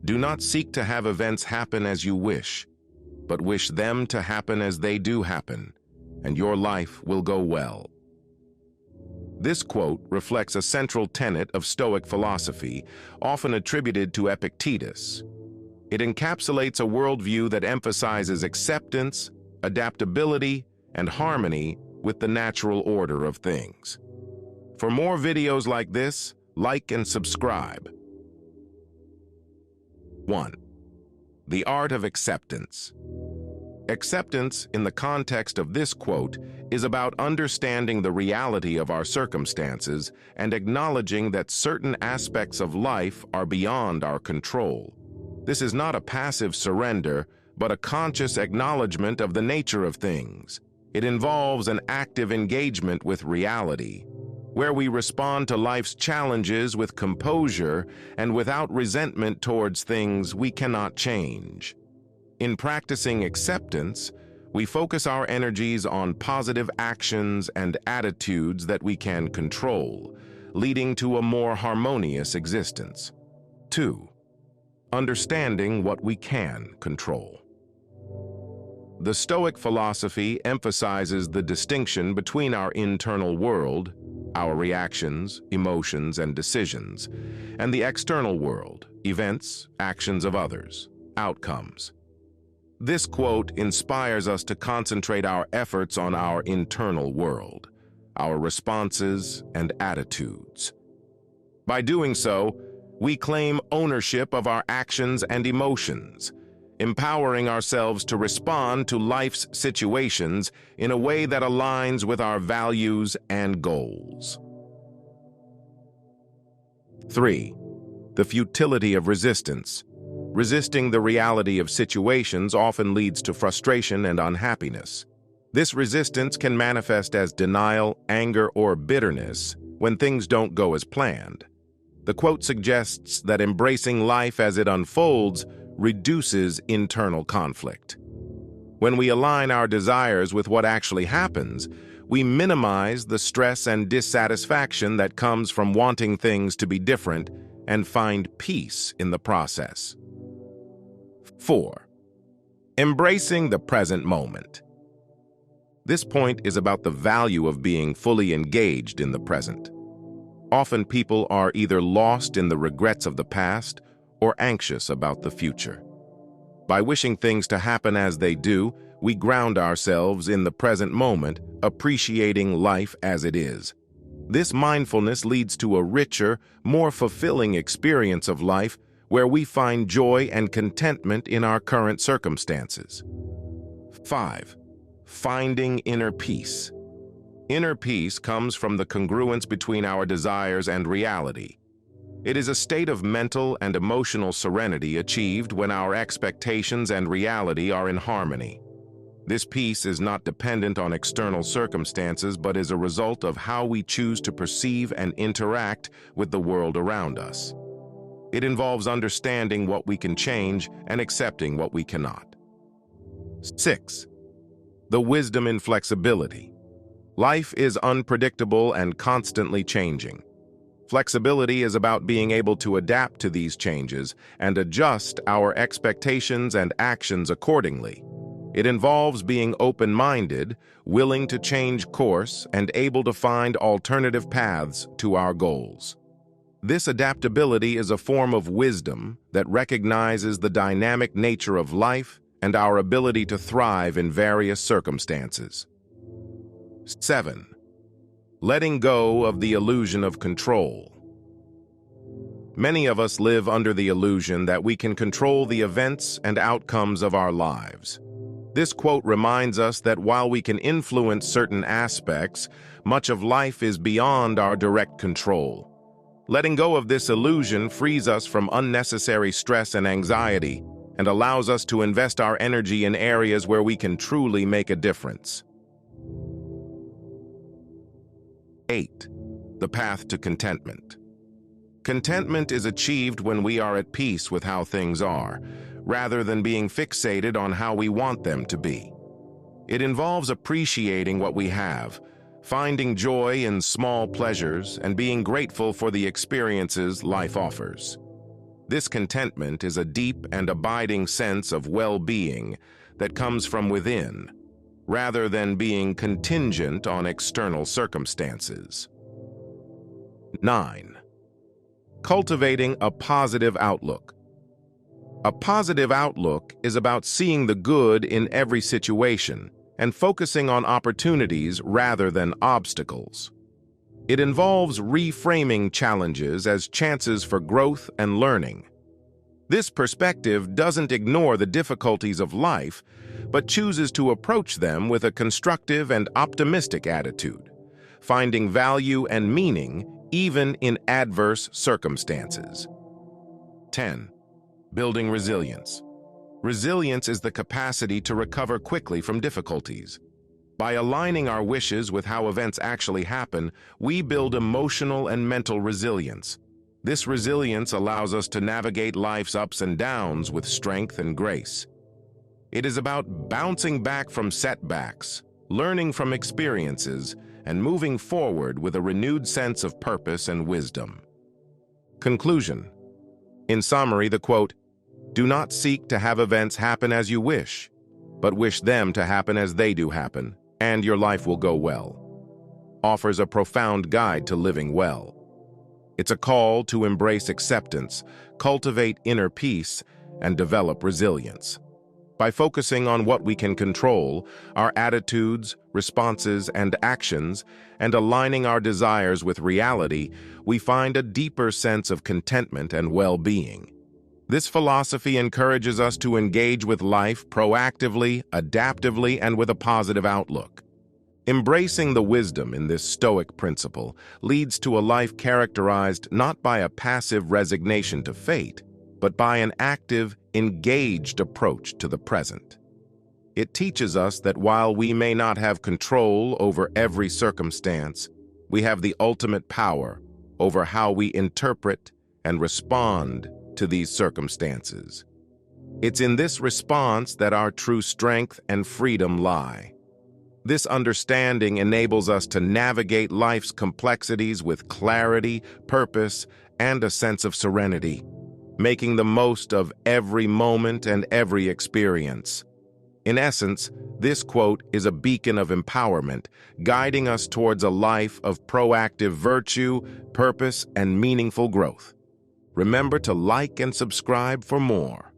Do not seek to have events happen as you wish, but wish them to happen as they do happen, and your life will go well. This quote reflects a central tenet of Stoic philosophy, often attributed to Epictetus. It encapsulates a worldview that emphasizes acceptance, adaptability, and harmony with the natural order of things. For more videos like this, like and subscribe. 1. The art of acceptance. Acceptance, in the context of this quote, is about understanding the reality of our circumstances and acknowledging that certain aspects of life are beyond our control. This is not a passive surrender, but a conscious acknowledgement of the nature of things. It involves an active engagement with reality, where we respond to life's challenges with composure and without resentment towards things we cannot change. In practicing acceptance, we focus our energies on positive actions and attitudes that we can control, leading to a more harmonious existence. 2. Understanding what we can control. The Stoic philosophy emphasizes the distinction between our internal world, our reactions, emotions, and decisions, and the external world, events, actions of others, outcomes. This quote inspires us to concentrate our efforts on our internal world, our responses and attitudes. By doing so, we claim ownership of our actions and emotions, empowering ourselves to respond to life's situations in a way that aligns with our values and goals. 3. The futility of resistance. Resisting the reality of situations often leads to frustration and unhappiness. This resistance can manifest as denial, anger, or bitterness when things don't go as planned. The quote suggests that embracing life as it unfolds reduces internal conflict. When we align our desires with what actually happens, we minimize the stress and dissatisfaction that comes from wanting things to be different and find peace in the process. 4. Embracing the present moment. This point is about the value of being fully engaged in the present. Often people are either lost in the regrets of the past or anxious about the future. By wishing things to happen as they do, we ground ourselves in the present moment, appreciating life as it is. This mindfulness leads to a richer, more fulfilling experience of life where we find joy and contentment in our current circumstances. 5. Finding inner peace. Inner peace comes from the congruence between our desires and reality. It is a state of mental and emotional serenity achieved when our expectations and reality are in harmony. This peace is not dependent on external circumstances, but is a result of how we choose to perceive and interact with the world around us. It involves understanding what we can change and accepting what we cannot. 6. The wisdom in flexibility. Life is unpredictable and constantly changing. Flexibility is about being able to adapt to these changes and adjust our expectations and actions accordingly. It involves being open-minded, willing to change course, and able to find alternative paths to our goals. This adaptability is a form of wisdom that recognizes the dynamic nature of life and our ability to thrive in various circumstances. 7. Letting go of the illusion of control. Many of us live under the illusion that we can control the events and outcomes of our lives. This quote reminds us that while we can influence certain aspects, much of life is beyond our direct control. Letting go of this illusion frees us from unnecessary stress and anxiety and allows us to invest our energy in areas where we can truly make a difference. 8. The path to contentment. Contentment is achieved when we are at peace with how things are, rather than being fixated on how we want them to be. It involves appreciating what we have, finding joy in small pleasures, and being grateful for the experiences life offers. This contentment is a deep and abiding sense of well-being that comes from within, rather than being contingent on external circumstances. 9. Cultivating a positive outlook. A positive outlook is about seeing the good in every situation and focusing on opportunities rather than obstacles. It involves reframing challenges as chances for growth and learning. This perspective doesn't ignore the difficulties of life, but chooses to approach them with a constructive and optimistic attitude, finding value and meaning even in adverse circumstances. 10. Building resilience. Resilience is the capacity to recover quickly from difficulties. By aligning our wishes with how events actually happen, we build emotional and mental resilience. This resilience allows us to navigate life's ups and downs with strength and grace. It is about bouncing back from setbacks, learning from experiences, and moving forward with a renewed sense of purpose and wisdom. Conclusion. In summary, the quote, "Do not seek to have events happen as you wish, but wish them to happen as they do happen, and your life will go well," offers a profound guide to living well. It's a call to embrace acceptance, cultivate inner peace, and develop resilience. By focusing on what we can control, our attitudes, responses, and actions, and aligning our desires with reality, we find a deeper sense of contentment and well-being. This philosophy encourages us to engage with life proactively, adaptively, and with a positive outlook. Embracing the wisdom in this Stoic principle leads to a life characterized not by a passive resignation to fate, but by an active, engaged approach to the present. It teaches us that while we may not have control over every circumstance, we have the ultimate power over how we interpret and respond to these circumstances. It's in this response that our true strength and freedom lie. This understanding enables us to navigate life's complexities with clarity, purpose, and a sense of serenity, making the most of every moment and every experience. In essence, this quote is a beacon of empowerment, guiding us towards a life of proactive virtue, purpose, and meaningful growth. Remember to like and subscribe for more.